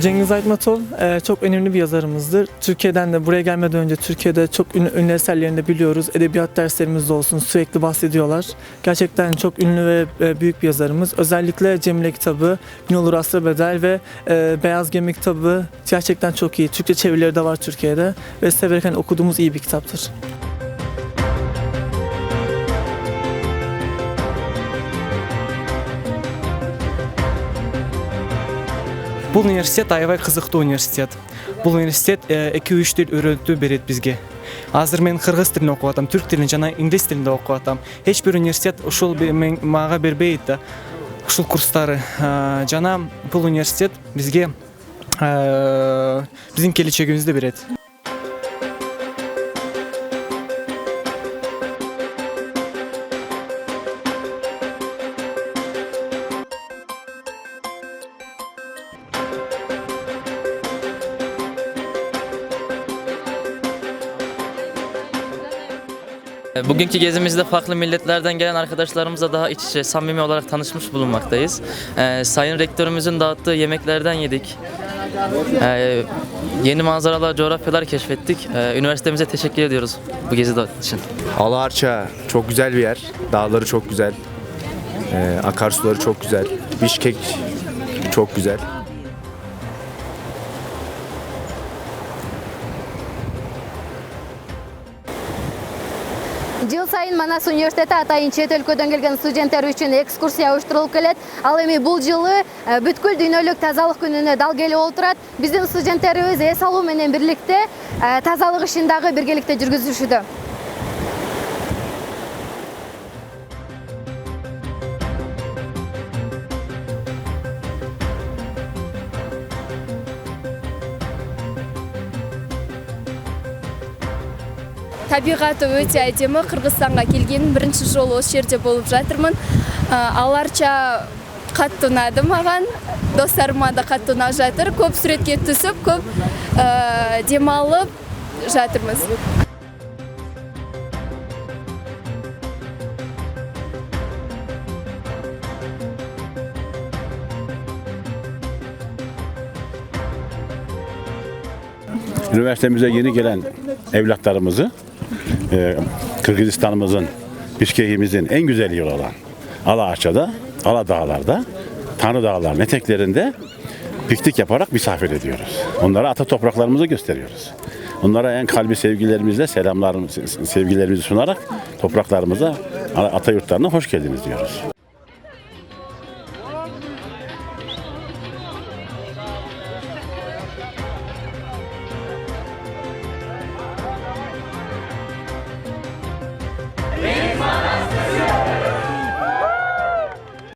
Cengiz Aytmatov çok önemli bir yazarımızdır. Türkiye'den de buraya gelmeden önce Türkiye'de çok ünlü eserlerini de biliyoruz. Edebiyat derslerimizde olsun sürekli bahsediyorlar. Gerçekten çok ünlü ve büyük bir yazarımız. Özellikle Cemile kitabı, Gün olur asra bedel ve Beyaz Gemi kitabı gerçekten çok iyi. Türkçe çevirileri de var Türkiye'de ve severek okuduğumuz iyi bir kitaptır. Бұл университет аябай қызықты университет. Бұл университет 2-3 тіл үйретіп береді бізге. Азыр мен қырғыз тілін оқып атам, түрк тілін жана инглиз тілінде оқып атам. Еш бір университет ушул мага бербейт да. Ушул курстары жана бұл университет бізге биздин келечегибизди берет. Bugünkü gezimizde farklı milletlerden gelen arkadaşlarımızla daha iç içe, samimi olarak tanışmış bulunmaktayız. Sayın Rektörümüzün dağıttığı yemeklerden yedik. Yeni manzaralar, coğrafyalar keşfettik. Üniversitemize teşekkür ediyoruz bu gezi için. Alaarça çok güzel bir yer. Dağları çok güzel. Akarsuları çok güzel. Bişkek çok güzel. Жыл сайын Манас университеті атайын шет өлкөдөн келген студенттер үчүн экскурсия уюштурулуп келет. Ал эми бул жылы бүткүл дүйнөлүк тазалык күнүнө дал келип отурат. Биздин студенттерибиз эс алуу менен бирликте тазалык ишин дагы биргеликте жүргүзүшүдө. Табиғаты өте әдемі. Қырғызстанға келген бірінші жолы осы жерде болып жатырмын. Аларча қатты ұнады маған. Достарыма да қатты ұнап жатыр. Көп суретке түсіп, көп демалып жатырмыз. Üniversitemize yeni gelen evlatlarımızı Kırgızistan'ımızın, Bişkek'imizin en güzel yolu olan Alaarça'da, Aladağlar'da, Tanrı Dağları'nın eteklerinde piknik yaparak misafir ediyoruz. Onlara ata topraklarımızı gösteriyoruz. Onlara en kalbi sevgilerimizle sevgilerimizi sunarak topraklarımıza, ata yurtlarına hoş geldiniz diyoruz.